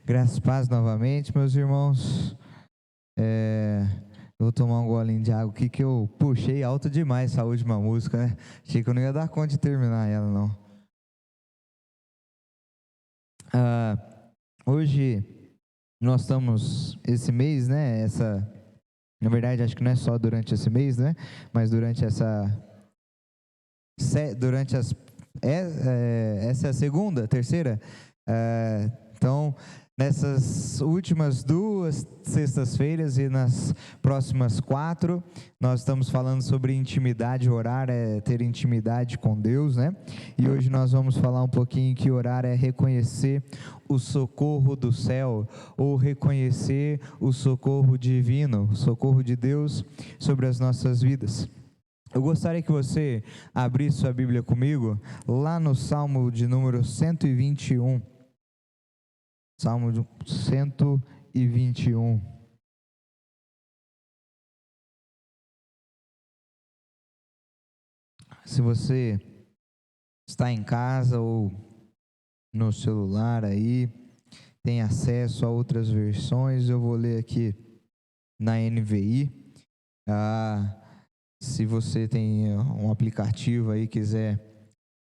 Graças e paz novamente, meus irmãos. Eu vou tomar um golinho de água aqui que eu puxei alto demais essa última música, né? Achei que eu não ia dar conta de terminar ela, não. Hoje nós estamos, esse mês, né? Na verdade, acho que não é só durante esse mês, né? Mas durante essa é a segunda, terceira. Então, nessas últimas 2 sextas-feiras e nas próximas 4, nós estamos falando sobre intimidade. Orar é ter intimidade com Deus, né? E hoje nós vamos falar um pouquinho que orar é reconhecer o socorro do céu, ou reconhecer o socorro divino, o socorro de Deus sobre as nossas vidas. Eu gostaria que você abrisse sua Bíblia comigo, lá no Salmo de número 121. Salmo 121. Se você está em casa ou no celular aí, tem acesso a outras versões, eu vou ler aqui na NVI. Se você tem um aplicativo aí, quiser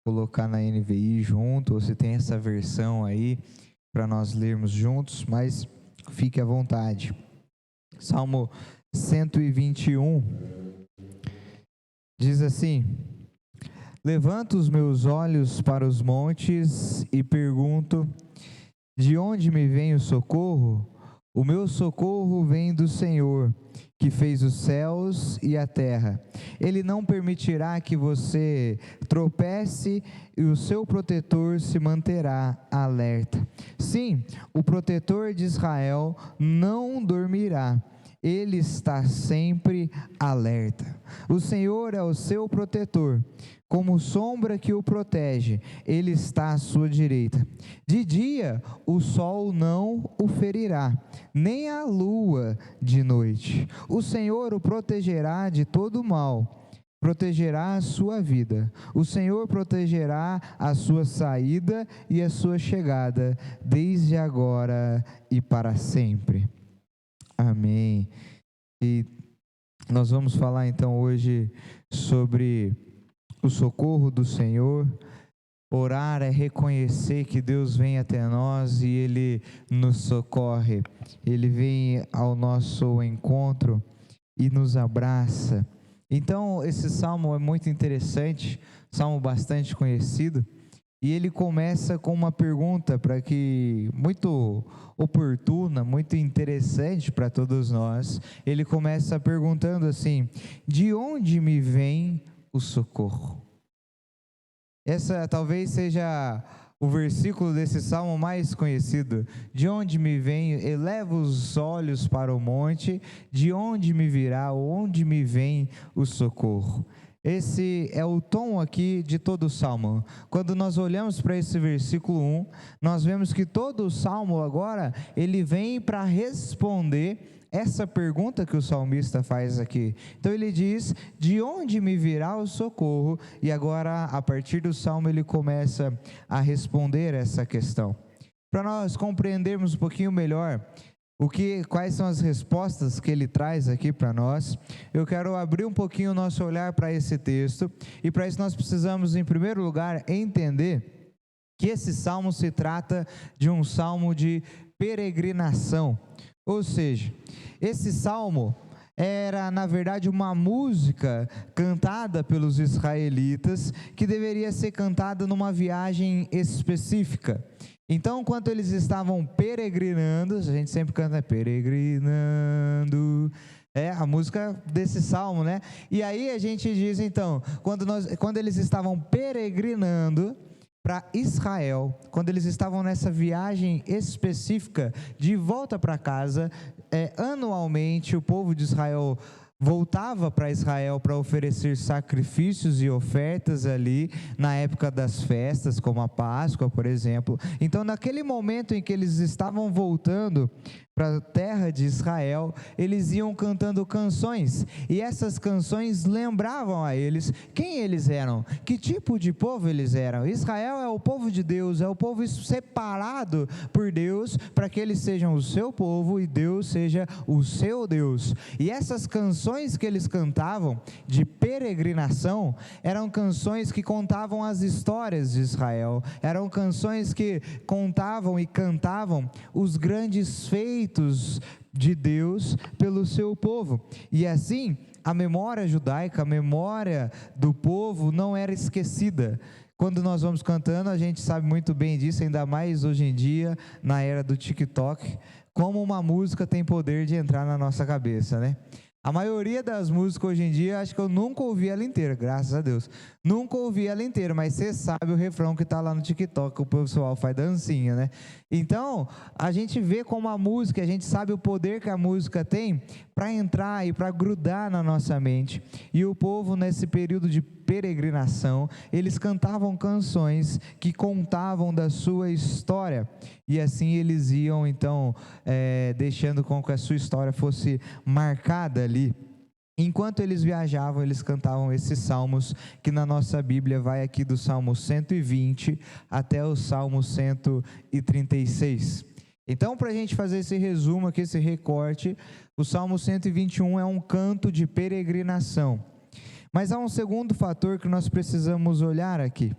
colocar na NVI junto, ou se tem essa versão aí para nós lermos juntos, mas fique à vontade. Salmo 121 diz assim: levanto os meus olhos para os montes e pergunto: de onde me vem o socorro? O meu socorro vem do Senhor, que fez os céus e a terra. Ele não permitirá que você tropece e o seu protetor se manterá alerta. Sim, o protetor de Israel não dormirá. Ele está sempre alerta. O Senhor é o seu protetor. Como sombra que o protege, ele está à sua direita. De dia, o sol não o ferirá, nem a lua de noite. O Senhor o protegerá de todo mal, protegerá a sua vida. O Senhor protegerá a sua saída e a sua chegada, desde agora e para sempre. Amém. E nós vamos falar então hoje sobre o socorro do Senhor. Orar é reconhecer que Deus vem até nós e Ele nos socorre. Ele vem ao nosso encontro e nos abraça. Então, esse salmo é muito interessante, salmo bastante conhecido, e ele começa com uma pergunta muito oportuna, muito interessante para todos nós. Ele começa perguntando assim: de onde me vem o socorro? Essa talvez seja o versículo desse salmo mais conhecido. De onde me vem? Eleva os olhos para o monte, de onde me virá, onde me vem o socorro? Esse é o tom aqui de todo o salmo. Quando nós olhamos para esse versículo 1, nós vemos que todo o salmo agora, ele vem para responder essa pergunta que o salmista faz aqui. Então ele diz: de onde me virá o socorro? E agora, a partir do salmo, ele começa a responder essa questão. Para nós compreendermos um pouquinho melhor quais são as respostas que ele traz aqui para nós, eu quero abrir um pouquinho o nosso olhar para esse texto, e para isso nós precisamos, em primeiro lugar, entender que esse salmo se trata de um salmo de peregrinação. Ou seja, esse salmo era, na verdade, uma música cantada pelos israelitas, que deveria ser cantada numa viagem específica. Então, enquanto eles estavam peregrinando, a gente sempre canta peregrinando, a música desse salmo, né? E aí a gente diz, então, quando eles estavam peregrinando para Israel, quando eles estavam nessa viagem específica de volta para casa, anualmente o povo de Israel voltava para Israel para oferecer sacrifícios e ofertas ali na época das festas, como a Páscoa, por exemplo. Então, naquele momento em que eles estavam voltando para a terra de Israel, eles iam cantando canções, e essas canções lembravam a eles quem eles eram, que tipo de povo eles eram. Israel é o povo de Deus, é o povo separado por Deus, para que eles sejam o seu povo e Deus seja o seu Deus. E essas canções que eles cantavam de peregrinação, eram canções que contavam as histórias de Israel, eram canções que contavam e cantavam os grandes feitos de Deus pelo seu povo. E assim, a memória judaica, a memória do povo não era esquecida. Quando nós vamos cantando, a gente sabe muito bem disso, ainda mais hoje em dia, na era do TikTok, como uma música tem poder de entrar na nossa cabeça, né? A maioria das músicas hoje em dia, acho que eu nunca ouvi ela inteira, graças a Deus. Nunca ouvi ela inteira, mas você sabe o refrão que está lá no TikTok, que o pessoal faz dancinha, né? Então, a gente vê como a música, a gente sabe o poder que a música tem para entrar e para grudar na nossa mente. E o povo, nesse período de peregrinação, eles cantavam canções que contavam da sua história. E assim eles iam, então, deixando com que a sua história fosse marcada ali. Enquanto eles viajavam, eles cantavam esses salmos, que na nossa Bíblia vai aqui do Salmo 120 até o Salmo 136. Então, para a gente fazer esse resumo aqui, esse recorte, o Salmo 121 é um canto de peregrinação. Mas há um segundo fator que nós precisamos olhar aqui.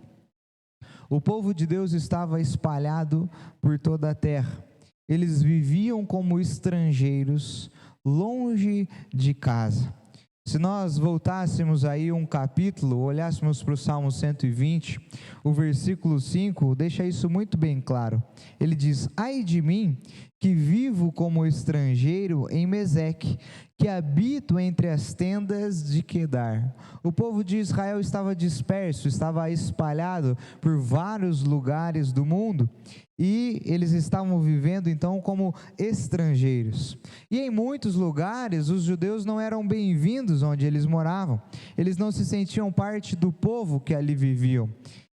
O povo de Deus estava espalhado por toda a terra. Eles viviam como estrangeiros, longe de casa. Se nós voltássemos aí um capítulo, olhássemos para o Salmo 120, o versículo 5, deixa isso muito bem claro. Ele diz: ai de mim, que vivo como estrangeiro em Meseque, que habito entre as tendas de Quedar. O povo de Israel estava disperso, estava espalhado por vários lugares do mundo, e eles estavam vivendo então como estrangeiros. E em muitos lugares os judeus não eram bem-vindos onde eles moravam, eles não se sentiam parte do povo que ali viviam.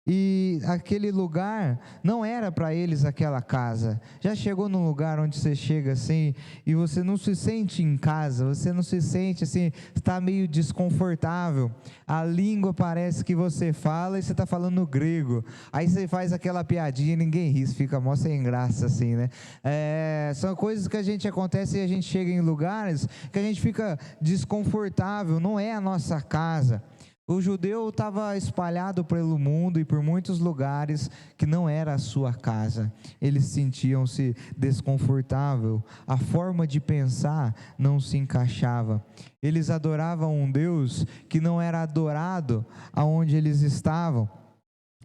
E aquele lugar não era para eles aquela casa. Já chegou num lugar onde você chega assim e você não se sente em casa, você não se sente assim, está meio desconfortável, a língua parece que você fala e você está falando grego, aí você faz aquela piadinha e ninguém ri, fica mó sem graça assim, né? São coisas que a gente acontece e a gente chega em lugares que a gente fica desconfortável, não é a nossa casa. O judeu estava espalhado pelo mundo e por muitos lugares que não era a sua casa. Eles sentiam-se desconfortável, a forma de pensar não se encaixava. Eles adoravam um Deus que não era adorado aonde eles estavam.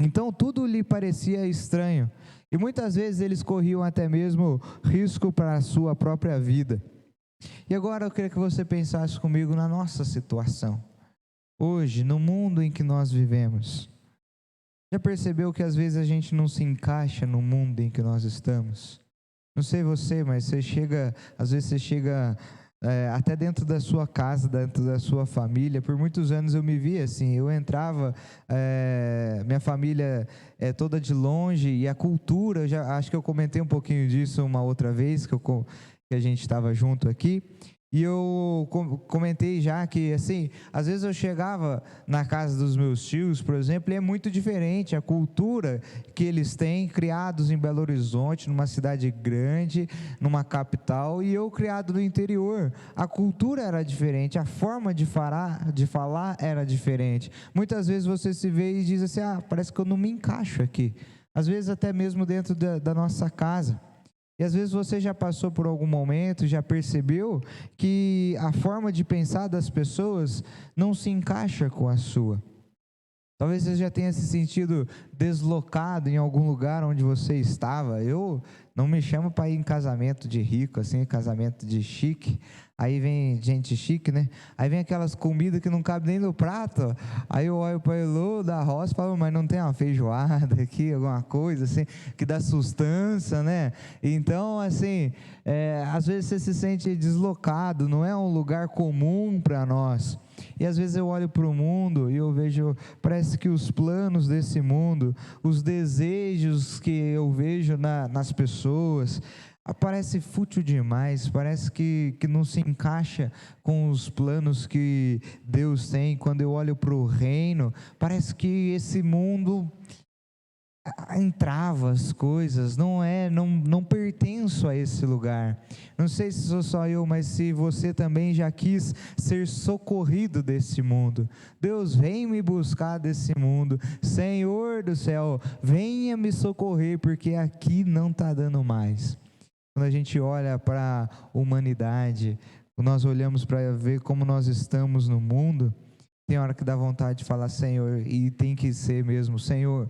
Então tudo lhe parecia estranho e muitas vezes eles corriam até mesmo risco para a sua própria vida. E agora eu queria que você pensasse comigo na nossa situação. Hoje, no mundo em que nós vivemos, já percebeu que às vezes a gente não se encaixa no mundo em que nós estamos? Não sei você, mas às vezes você chega até dentro da sua casa, dentro da sua família. Por muitos anos eu me vi assim, eu entrava, minha família é toda de longe, e a cultura, acho que eu comentei um pouquinho disso uma outra vez, que a gente estava junto aqui. E eu comentei já que, assim, às vezes eu chegava na casa dos meus tios, por exemplo, e é muito diferente a cultura que eles têm, criados em Belo Horizonte, numa cidade grande, numa capital, e eu criado no interior. A cultura era diferente, a forma de falar era diferente. Muitas vezes você se vê e diz assim, parece que eu não me encaixo aqui. Às vezes até mesmo dentro da nossa casa. E às vezes você já passou por algum momento, já percebeu que a forma de pensar das pessoas não se encaixa com a sua. Talvez você já tenha se sentido deslocado em algum lugar onde você estava. Eu não me chamo para ir em casamento de rico, assim, casamento de chique. Aí vem gente chique, né? Aí vem aquelas comidas que não cabem nem no prato. Aí eu olho para o Elô da roça e falo, mas não tem uma feijoada aqui, alguma coisa assim, que dá sustância, né? Então, assim, às vezes você se sente deslocado, não é um lugar comum para nós. E às vezes eu olho para o mundo e eu vejo, parece que os planos desse mundo, os desejos que eu vejo nas pessoas, parece fútil demais, parece que não se encaixa com os planos que Deus tem. Quando eu olho para o reino, parece que esse mundo entrava as coisas, não pertenço a esse lugar. Não sei se sou só eu, mas se você também já quis ser socorrido desse mundo. Deus, vem me buscar desse mundo. Senhor do céu, venha me socorrer, porque aqui não está dando mais. Quando a gente olha para a humanidade, nós olhamos para ver como nós estamos no mundo, tem hora que dá vontade de falar, Senhor, e tem que ser mesmo, Senhor,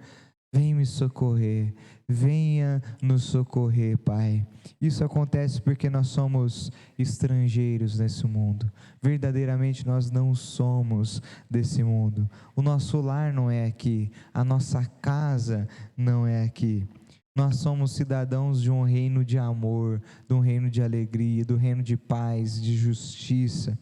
vem me socorrer, venha nos socorrer, Pai. Isso acontece porque nós somos estrangeiros nesse mundo. Verdadeiramente nós não somos desse mundo. O nosso lar não é aqui, a nossa casa não é aqui. Nós somos cidadãos de um reino de amor, de um reino de alegria, do reino de paz, de justiça.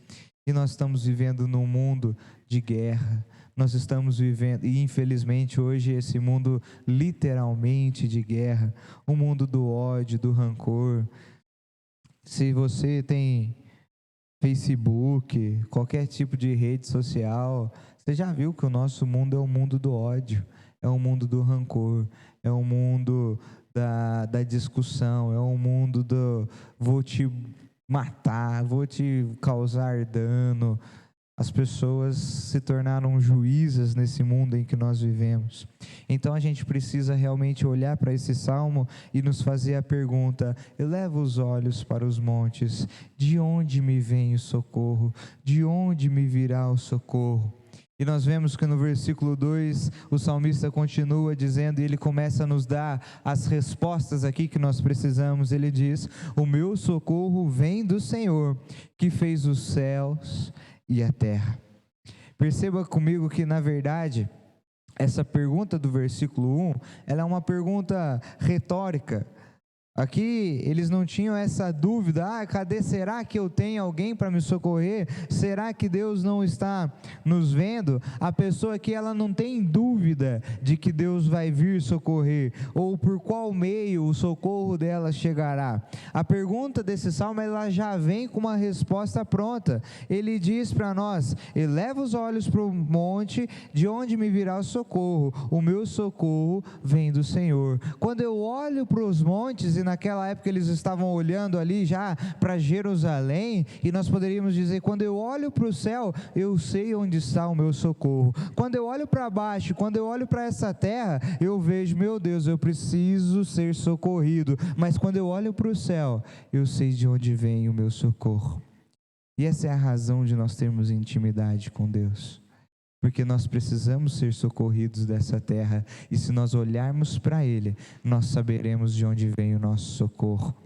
E nós estamos vivendo num mundo de guerra. Nós estamos vivendo, e infelizmente hoje esse mundo literalmente de guerra, um mundo do ódio, do rancor. Se você tem Facebook, qualquer tipo de rede social, você já viu que o nosso mundo é um mundo do ódio, é um mundo do rancor, é um mundo da discussão, é um mundo do vou te matar, vou te causar dano. As pessoas se tornaram juízas nesse mundo em que nós vivemos. Então a gente precisa realmente olhar para esse salmo e nos fazer a pergunta: eleva os olhos para os montes, de onde me vem o socorro? De onde me virá o socorro? E nós vemos que no versículo 2, o salmista continua dizendo, e ele começa a nos dar as respostas aqui que nós precisamos. Ele diz: o meu socorro vem do Senhor, que fez os céus e a terra. Perceba comigo que, na verdade, essa pergunta do versículo 1, ela é uma pergunta retórica. Aqui eles não tinham essa dúvida, cadê, será que eu tenho alguém para me socorrer? Será que Deus não está nos vendo? A pessoa aqui, ela não tem dúvida de que Deus vai vir socorrer, ou por qual meio o socorro dela chegará. A pergunta desse salmo, ela já vem com uma resposta pronta. Ele diz para nós: eleva os olhos para o monte, de onde me virá o socorro? O meu socorro vem do Senhor. Quando eu olho para os montes, e naquela época eles estavam olhando ali já para Jerusalém, e nós poderíamos dizer, quando eu olho para o céu, eu sei onde está o meu socorro. Quando eu olho para baixo, quando eu olho para essa terra, eu vejo, meu Deus, eu preciso ser socorrido. Mas quando eu olho para o céu, eu sei de onde vem o meu socorro. E essa é a razão de nós termos intimidade com Deus, porque nós precisamos ser socorridos dessa terra, e se nós olharmos para Ele, nós saberemos de onde vem o nosso socorro.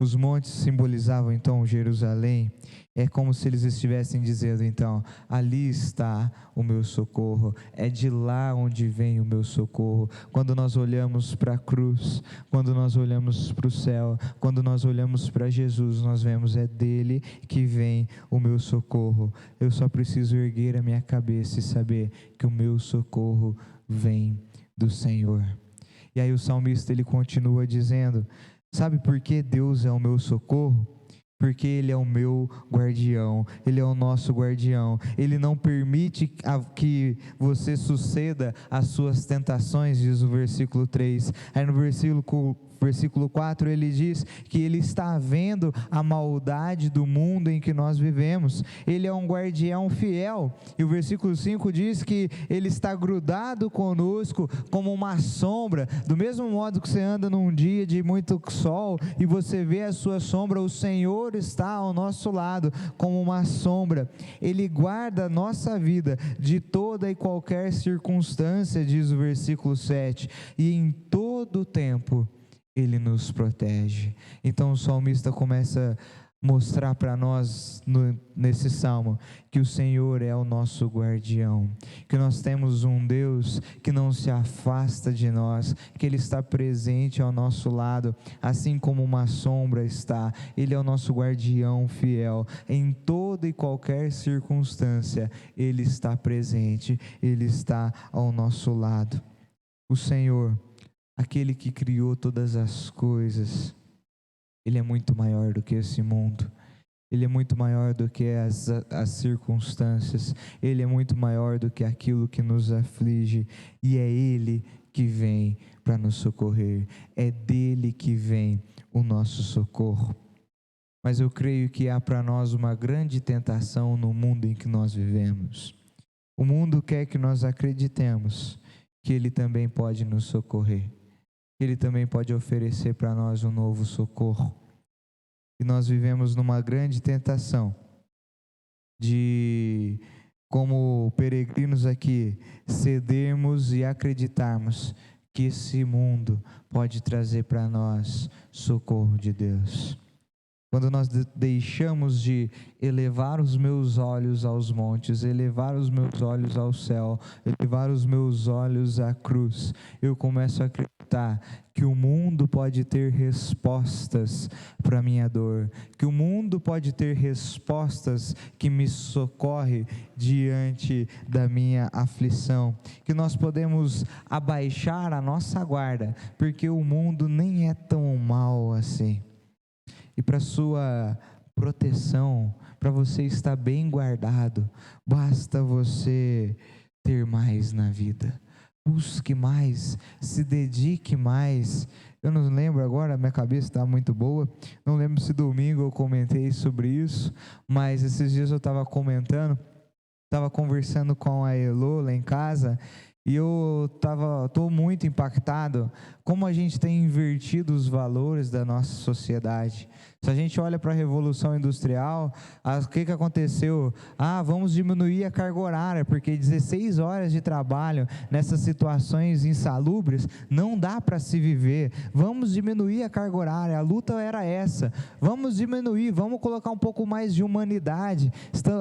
Os montes simbolizavam então Jerusalém. É como se eles estivessem dizendo então, ali está o meu socorro, é de lá onde vem o meu socorro. Quando nós olhamos para a cruz, quando nós olhamos para o céu, quando nós olhamos para Jesus, nós vemos, é dele que vem o meu socorro. Eu só preciso erguer a minha cabeça e saber que o meu socorro vem do Senhor. E aí o salmista, ele continua dizendo, sabe por que Deus é o meu socorro? Porque Ele é o meu guardião, Ele é o nosso guardião. Ele não permite que você suceda às suas tentações, diz o versículo 3. Aí no versículo 4 ele diz que Ele está vendo a maldade do mundo em que nós vivemos. Ele é um guardião fiel. E o versículo 5 diz que Ele está grudado conosco como uma sombra. Do mesmo modo que você anda num dia de muito sol e você vê a sua sombra, o Senhor está ao nosso lado como uma sombra. Ele guarda a nossa vida de toda e qualquer circunstância, diz o versículo 7. E em todo o tempo Ele nos protege. Então o salmista começa a mostrar para nós nesse salmo que o Senhor é o nosso guardião, que nós temos um Deus que não se afasta de nós, que Ele está presente ao nosso lado, assim como uma sombra está. Ele é o nosso guardião fiel. Em toda e qualquer circunstância Ele está presente, Ele está ao nosso lado. O Senhor, aquele que criou todas as coisas, Ele é muito maior do que esse mundo. Ele é muito maior do que as circunstâncias. Ele é muito maior do que aquilo que nos aflige. E é Ele que vem para nos socorrer. É dele que vem o nosso socorro. Mas eu creio que há para nós uma grande tentação no mundo em que nós vivemos. O mundo quer que nós acreditemos que Ele também pode nos socorrer. Que Ele também pode oferecer para nós um novo socorro. E nós vivemos numa grande tentação de, como peregrinos aqui, cedermos e acreditarmos que esse mundo pode trazer para nós socorro de Deus. Quando nós deixamos de elevar os meus olhos aos montes, elevar os meus olhos ao céu, elevar os meus olhos à cruz, eu começo a acreditar que o mundo pode ter respostas para a minha dor, que o mundo pode ter respostas que me socorre diante da minha aflição, que nós podemos abaixar a nossa guarda, porque o mundo nem é tão mal assim. E para sua proteção, para você estar bem guardado, basta você ter mais na vida. Busque mais, se dedique mais. Eu não lembro agora, minha cabeça está muito boa. Não lembro se domingo eu comentei sobre isso, mas esses dias eu estava conversando com a Elô lá em casa. E eu estou muito impactado como a gente tem invertido os valores da nossa sociedade. Se a gente olha para a Revolução Industrial, o que aconteceu? Vamos diminuir a carga horária, porque 16 horas de trabalho nessas situações insalubres não dá para se viver. Vamos diminuir a carga horária, a luta era essa. Vamos diminuir, vamos colocar um pouco mais de humanidade.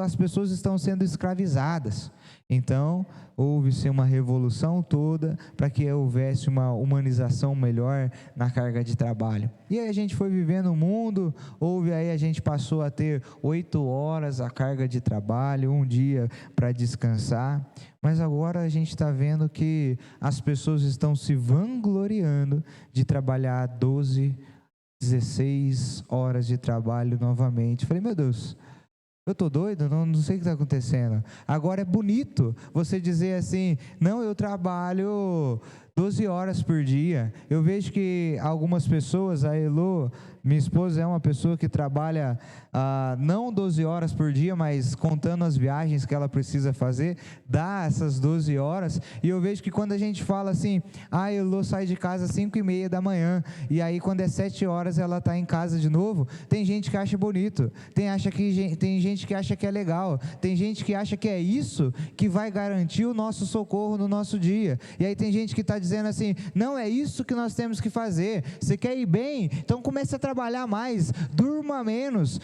As pessoas estão sendo escravizadas. Então, houve-se uma revolução toda para que houvesse uma humanização melhor na carga de trabalho. E aí a gente foi vivendo o mundo, a gente passou a ter 8 horas a carga de trabalho, um dia para descansar, mas agora a gente está vendo que as pessoas estão se vangloriando de trabalhar 12, 16 horas de trabalho novamente. Falei, meu Deus, eu estou doido? Não sei o que está acontecendo. Agora é bonito você dizer assim, não, eu trabalho 12 horas por dia. Eu vejo que algumas pessoas, a Elô, minha esposa, é uma pessoa que trabalha não 12 horas por dia, mas contando as viagens que ela precisa fazer, dá essas 12 horas, e eu vejo que quando a gente fala assim, a Elô sai de casa às 5:30 da manhã, e aí quando é 7 horas ela está em casa de novo, tem gente que acha bonito, tem gente que acha que é legal, tem gente que acha que é isso que vai garantir o nosso socorro no nosso dia, e aí tem gente que está dizendo assim, não, é isso que nós temos que fazer, você quer ir bem? Então comece a trabalhar mais, durma menos.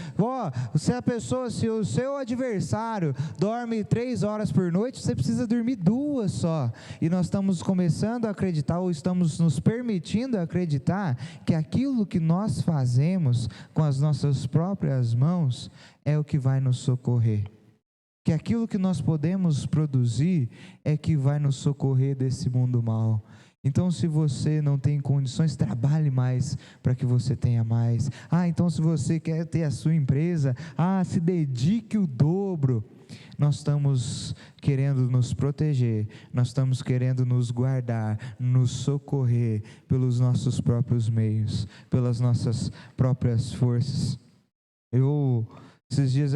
Se o seu adversário dorme 3 horas por noite, você precisa dormir 2 só. E nós estamos começando a acreditar, ou estamos nos permitindo acreditar, que aquilo que nós fazemos com as nossas próprias mãos é o que vai nos socorrer. Que aquilo que nós podemos produzir é que vai nos socorrer desse mundo mal. Então, se você não tem condições, trabalhe mais para que você tenha mais. Então se você quer ter a sua empresa, se dedique o dobro. Nós estamos querendo nos proteger, nós estamos querendo nos guardar, nos socorrer pelos nossos próprios meios, pelas nossas próprias forças. Esses dias,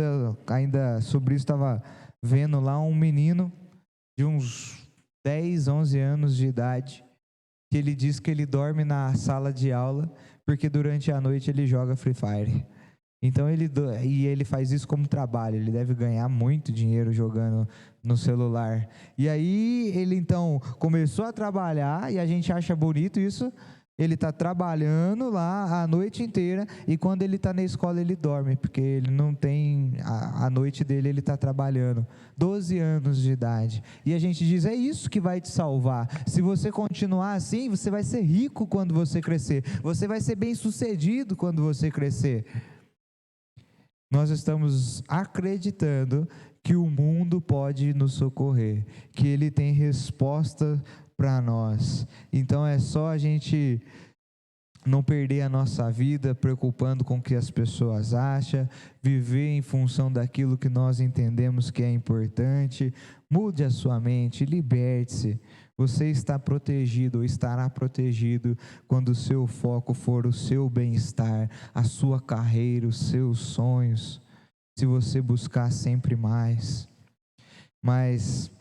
ainda sobre isso, estava vendo lá um menino de uns 10, 11 anos de idade, que ele diz que ele dorme na sala de aula, porque durante a noite ele joga Free Fire. Então ele faz isso como trabalho, ele deve ganhar muito dinheiro jogando no celular. E aí ele então começou a trabalhar, e a gente acha bonito isso. Ele está trabalhando lá a noite inteira, e quando ele está na escola ele dorme, porque ele não tem, a noite dele ele está trabalhando, 12 anos de idade, e a gente diz, é isso que vai te salvar, se você continuar assim, você vai ser rico quando você crescer, você vai ser bem sucedido quando você crescer. Nós estamos acreditando que o mundo pode nos socorrer, que ele tem resposta para nós. Então é só a gente não perder a nossa vida preocupando com o que as pessoas acham, viver em função daquilo que nós entendemos que é importante. Mude a sua mente, liberte-se. Você está protegido ou estará protegido quando o seu foco for o seu bem-estar, a sua carreira, os seus sonhos, se você buscar sempre mais. Mas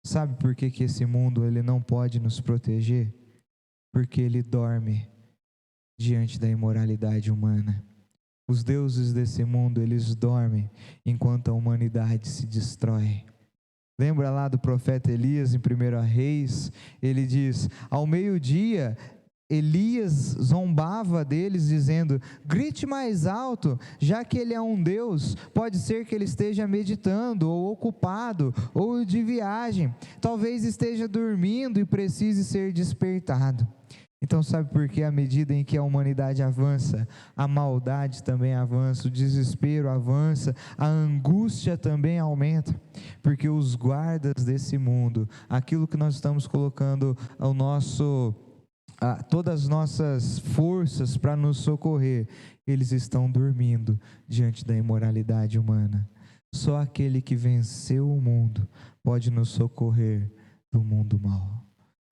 sabe por que que esse mundo ele não pode nos proteger? Porque ele dorme diante da imoralidade humana. Os deuses desse mundo, eles dormem enquanto a humanidade se destrói. Lembra lá do profeta Elias em 1 Reis? Ele diz: ao meio-dia, Elias zombava deles, dizendo: grite mais alto, já que ele é um Deus, pode ser que ele esteja meditando, ou ocupado, ou de viagem, talvez esteja dormindo e precise ser despertado. Então sabe por que à medida em que a humanidade avança, a maldade também avança, o desespero avança, a angústia também aumenta? Porque os guardas desse mundo, aquilo que nós estamos colocando ao nosso... todas as nossas forças para nos socorrer, eles estão dormindo diante da imoralidade humana. Só aquele que venceu o mundo pode nos socorrer do mundo mau.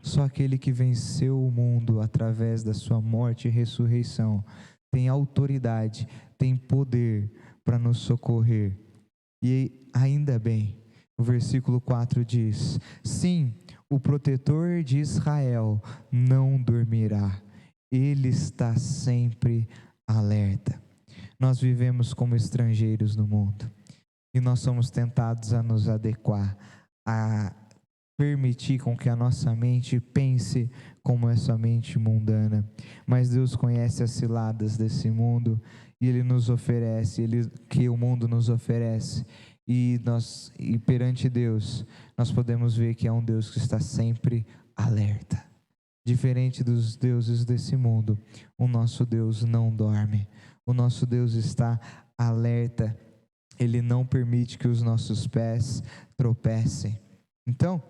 Só aquele que venceu o mundo através da sua morte e ressurreição tem autoridade, tem poder para nos socorrer. E ainda bem, o versículo 4 diz: sim, o protetor de Israel não dormirá, ele está sempre alerta. Nós vivemos como estrangeiros no mundo e nós somos tentados a nos adequar, a permitir com que a nossa mente pense como essa mente mundana. Mas Deus conhece as ciladas desse mundo e Ele nos oferece, que o mundo nos oferece. E perante Deus, nós podemos ver que é um Deus que está sempre alerta. Diferente dos deuses desse mundo, o nosso Deus não dorme. O nosso Deus está alerta. Ele não permite que os nossos pés tropecem. Então,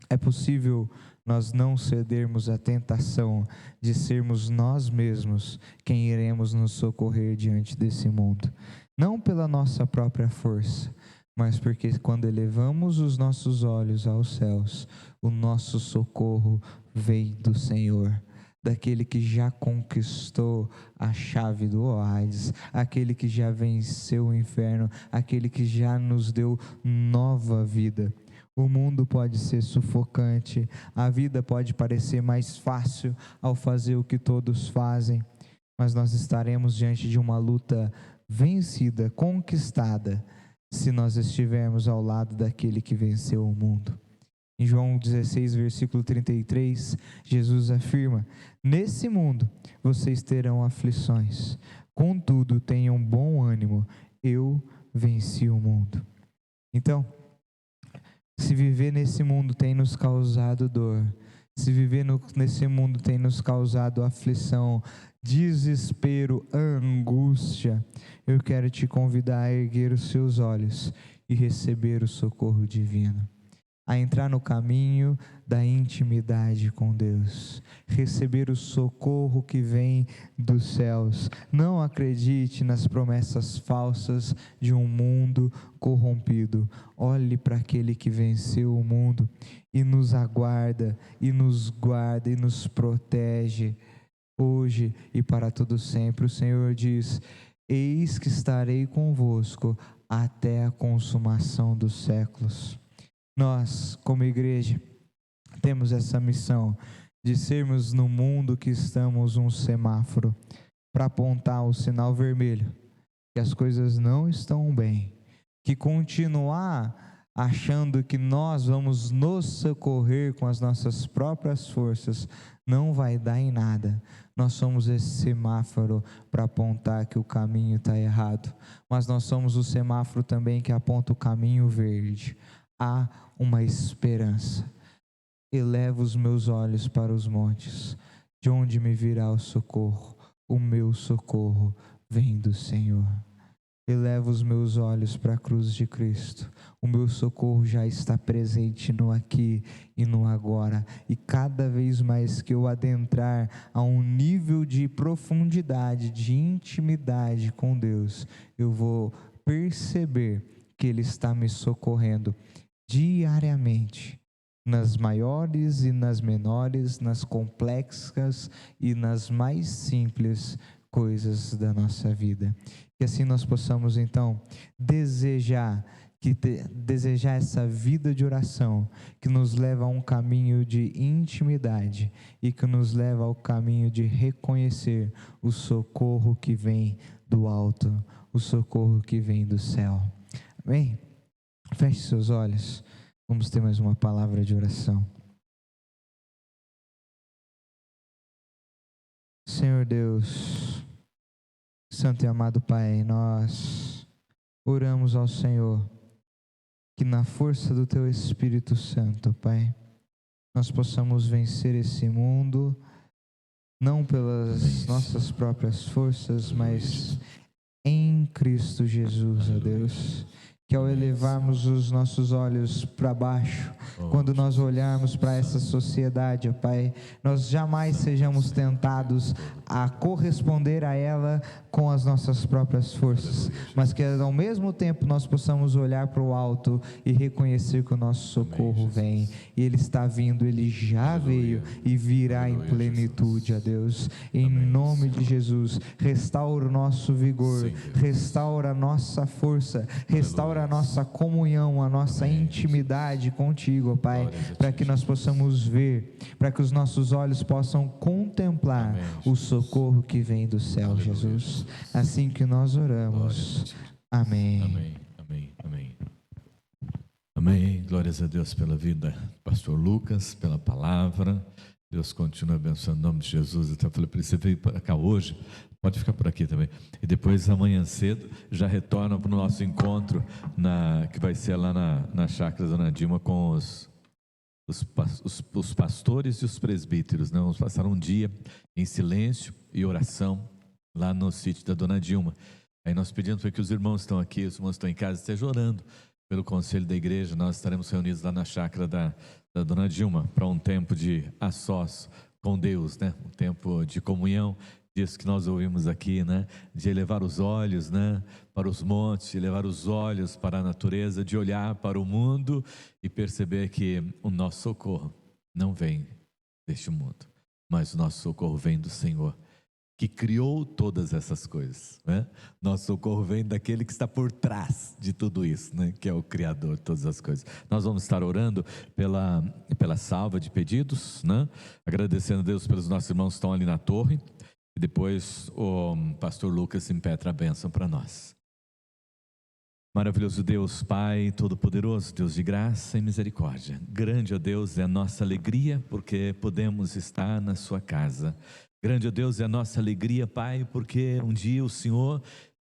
é possível nós não cedermos à tentação de sermos nós mesmos quem iremos nos socorrer diante desse mundo. Não pela nossa própria força, mas porque quando elevamos os nossos olhos aos céus, o nosso socorro vem do Senhor, daquele que já conquistou a chave do Hades, aquele que já venceu o inferno, aquele que já nos deu nova vida. O mundo pode ser sufocante, a vida pode parecer mais fácil ao fazer o que todos fazem, mas nós estaremos diante de uma luta vencida, conquistada, se nós estivermos ao lado daquele que venceu o mundo. Em João 16, versículo 33, Jesus afirma: nesse mundo vocês terão aflições, contudo tenham bom ânimo, eu venci o mundo. Então, se viver nesse mundo tem nos causado dor, se viver nesse mundo tem nos causado aflição, desespero, angústia, eu quero te convidar a erguer os seus olhos e receber o socorro divino, a entrar no caminho da intimidade com Deus, receber o socorro que vem dos céus. Não acredite nas promessas falsas de um mundo corrompido. Olhe para aquele que venceu o mundo e nos aguarda, e nos guarda, e nos protege, hoje e para todo sempre. O Senhor diz: eis que estarei convosco até a consumação dos séculos. Nós, como igreja, temos essa missão de sermos no mundo que estamos um semáforo para apontar o sinal vermelho, que as coisas não estão bem, que continuar achando que nós vamos nos socorrer com as nossas próprias forças não vai dar em nada. Nós somos esse semáforo para apontar que o caminho está errado, mas nós somos o semáforo também que aponta o caminho verde. Há uma esperança. Elevo os meus olhos para os montes, de onde me virá o socorro? O meu socorro vem do Senhor. Elevo os meus olhos para a cruz de Cristo. O meu socorro já está presente no aqui e no agora. E cada vez mais que eu adentrar a um nível de profundidade, de intimidade com Deus, eu vou perceber que Ele está me socorrendo diariamente, nas maiores e nas menores, nas complexas e nas mais simples coisas da nossa vida. Que assim nós possamos então desejar essa vida de oração que nos leva a um caminho de intimidade e que nos leva ao caminho de reconhecer o socorro que vem do alto, o socorro que vem do céu. Amém? Feche seus olhos, vamos ter mais uma palavra de oração. Senhor Deus, Santo e amado Pai, nós oramos ao Senhor que na força do Teu Espírito Santo, Pai, nós possamos vencer esse mundo, não pelas nossas próprias forças, mas em Cristo Jesus, ó Deus. Que ao elevarmos os nossos olhos para baixo, quando nós olharmos para essa sociedade, ó Pai, nós jamais sejamos tentados a corresponder a ela com as nossas próprias forças, mas que ao mesmo tempo nós possamos olhar para o alto e reconhecer que o nosso socorro vem, e Ele está vindo, Ele já veio e virá em plenitude, ó Deus. Em nome de Jesus, restaura o nosso vigor, restaura a nossa força, restaura a nossa comunhão, a nossa intimidade contigo, ó Pai, para que nós possamos ver, para que os nossos olhos possam contemplar o socorro que vem do céu, Jesus. Assim que nós oramos. Amém. Amém, amém, amém. Amém. Glórias a Deus pela vida do pastor Lucas, pela palavra. Deus continua abençoando em nome de Jesus. Então eu falei para ele, você veio para cá hoje, pode ficar por aqui também. E depois amanhã cedo já retorna para o nosso encontro que vai ser lá na chácara Dona Dilma com os pastores e os presbíteros, né? Vamos passar um dia em silêncio e oração lá no sítio da Dona Dilma. Aí nós pedimos para que os irmãos que estão aqui, os irmãos que estão em casa, estejam orando pelo conselho da igreja. Nós estaremos reunidos lá na chácara da Dona Dilma para um tempo de a sós com Deus, né? Um tempo de comunhão, disso que nós ouvimos aqui, né? De elevar os olhos, né? Para os montes, de elevar os olhos para a natureza, de olhar para o mundo e perceber que o nosso socorro não vem deste mundo, mas o nosso socorro vem do Senhor, que criou todas essas coisas, né? Nosso socorro vem daquele que está por trás de tudo isso, né? Que é o Criador de todas as coisas. Nós vamos estar orando pela salva de pedidos, né? Agradecendo a Deus pelos nossos irmãos que estão ali na torre, e depois o pastor Lucas impetra a bênção para nós. Maravilhoso Deus, Pai Todo-Poderoso, Deus de graça e misericórdia. Grande, ó Deus, é a nossa alegria porque podemos estar na sua casa. Grande, ó Deus, é a nossa alegria, Pai, porque um dia o Senhor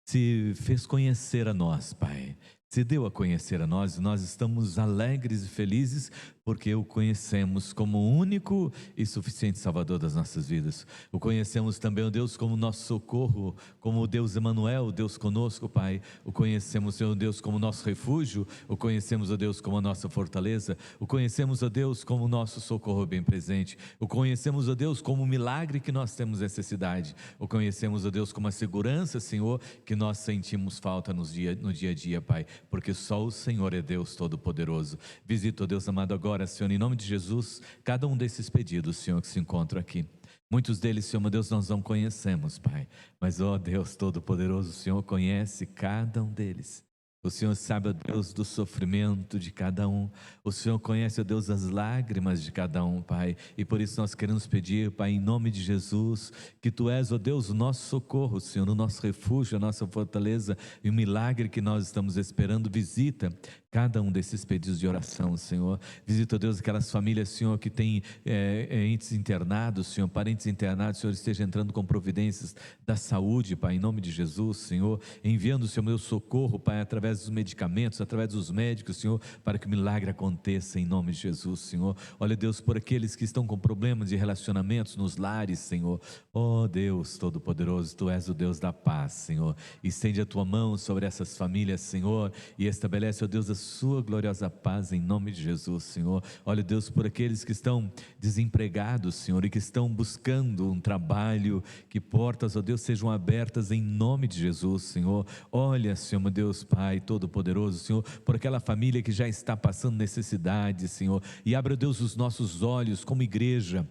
se fez conhecer a nós, Pai. Se deu a conhecer a nós, e nós estamos alegres e felizes porque o conhecemos como o único e suficiente Salvador das nossas vidas. O conhecemos também, ó Deus, como nosso socorro, como o Deus Emanuel, Deus conosco, Pai. O conhecemos, Senhor Deus, como nosso refúgio. O conhecemos, ó Deus, como a nossa fortaleza. O conhecemos, ó Deus, como o nosso socorro bem presente. O conhecemos, ó Deus, como o milagre que nós temos necessidade. O conhecemos, ó Deus, como a segurança, Senhor, que nós sentimos falta no dia a dia, Pai, porque só o Senhor é Deus Todo-Poderoso. Visita, ó Deus amado, agora, Senhor, em nome de Jesus, cada um desses pedidos, Senhor, que se encontra aqui. Muitos deles, Senhor, meu Deus, nós não conhecemos, Pai, mas, ó Deus Todo-Poderoso, o Senhor conhece cada um deles. O Senhor sabe, ó Deus, do sofrimento de cada um. O Senhor conhece, ó Deus, as lágrimas de cada um, Pai. E por isso nós queremos pedir, Pai, em nome de Jesus, que Tu és, ó Deus, o nosso socorro, Senhor, o nosso refúgio, a nossa fortaleza e o milagre que nós estamos esperando. Visita cada um desses pedidos de oração, Senhor. Visita, ó Deus, aquelas famílias, Senhor, que têm entes internados, Senhor, parentes internados, Senhor, esteja entrando com providências da saúde, Pai, em nome de Jesus, Senhor, enviando, Senhor, meu socorro, Pai, através através dos medicamentos, através dos médicos, Senhor, para que o milagre aconteça em nome de Jesus, Senhor. Olha, Deus, por aqueles que estão com problemas de relacionamentos nos lares, Senhor. Oh, Deus Todo-Poderoso, Tu és o Deus da paz, Senhor. Estende a Tua mão sobre essas famílias, Senhor, e estabelece, ó Deus, a Sua gloriosa paz em nome de Jesus, Senhor. Olha, Deus, por aqueles que estão desempregados, Senhor, e que estão buscando um trabalho, que portas, ó Deus, sejam abertas em nome de Jesus, Senhor. Olha, Senhor, meu Deus, Pai Todo-Poderoso, Senhor, por aquela família que já está passando necessidade, Senhor, e abra, Deus, os nossos olhos como igreja,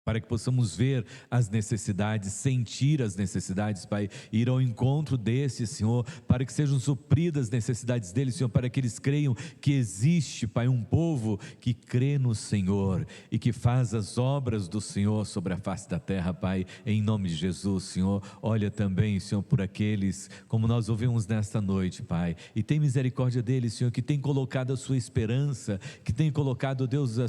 para que possamos ver as necessidades, sentir as necessidades, Pai, ir ao encontro desses, Senhor, para que sejam supridas as necessidades deles, Senhor, para que eles creiam que existe, Pai, um povo que crê no Senhor e que faz as obras do Senhor sobre a face da terra, Pai, em nome de Jesus, Senhor. Olha também, Senhor, por aqueles, como nós ouvimos nesta noite, Pai, e tem misericórdia deles, Senhor, que tem colocado a sua esperança, que tem colocado, Deus, a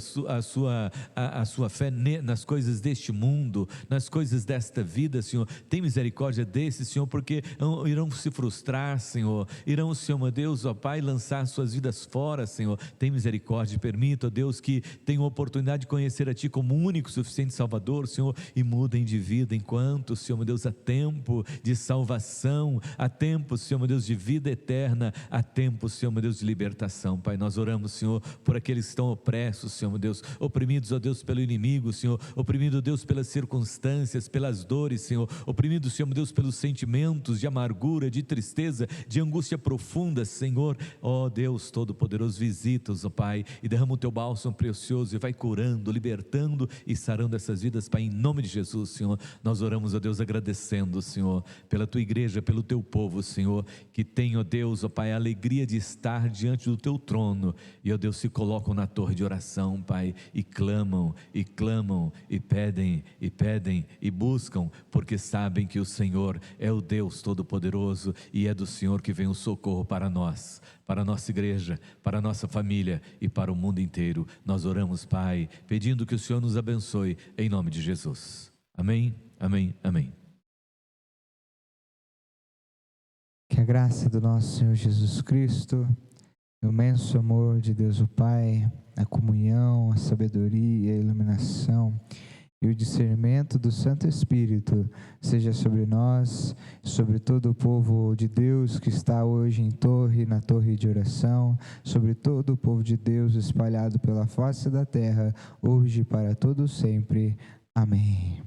sua fé nas coisas deste mundo, nas coisas desta vida, Senhor. Tem misericórdia desses, Senhor, porque irão se frustrar, Senhor, irão, Senhor, meu Deus, ó Pai, lançar suas vidas fora, Senhor. Tem misericórdia, permita, ó Deus, que tenham a oportunidade de conhecer a Ti como único, suficiente Salvador, Senhor, e mudem de vida enquanto, Senhor, meu Deus, há tempo de salvação, há tempo, Senhor, meu Deus, de vida eterna, há tempo, Senhor, meu Deus, de libertação, Pai. Nós oramos, Senhor, por aqueles que estão opressos, Senhor, meu Deus, oprimidos, ó Deus, pelo inimigo, Senhor, oprimido, Deus, pelas circunstâncias, pelas dores, Senhor, oprimido, Senhor, Deus, pelos sentimentos de amargura, de tristeza, de angústia profunda, Senhor, ó Deus Todo-Poderoso, visita-os, ó Pai, e derrama o Teu bálsamo precioso e vai curando, libertando e sarando essas vidas, Pai, em nome de Jesus, Senhor. Nós oramos, ó Deus, agradecendo, Senhor, pela Tua igreja, pelo Teu povo, Senhor, que tem, ó Deus, ó Pai, a alegria de estar diante do Teu trono, e, ó Deus, se colocam na torre de oração, Pai, e clamam, e clamam, e pedem e buscam, porque sabem que o Senhor é o Deus Todo-Poderoso e é do Senhor que vem o socorro para nós, para a nossa igreja, para a nossa família e para o mundo inteiro. Nós oramos, Pai, pedindo que o Senhor nos abençoe em nome de Jesus. Amém, amém, amém. Que a graça do nosso Senhor Jesus Cristo, o imenso amor de Deus o Pai, a comunhão, a sabedoria, a iluminação e o discernimento do Santo Espírito seja sobre nós, sobre todo o povo de Deus que está hoje na torre de oração, sobre todo o povo de Deus espalhado pela face da terra, hoje e para todo sempre. Amém.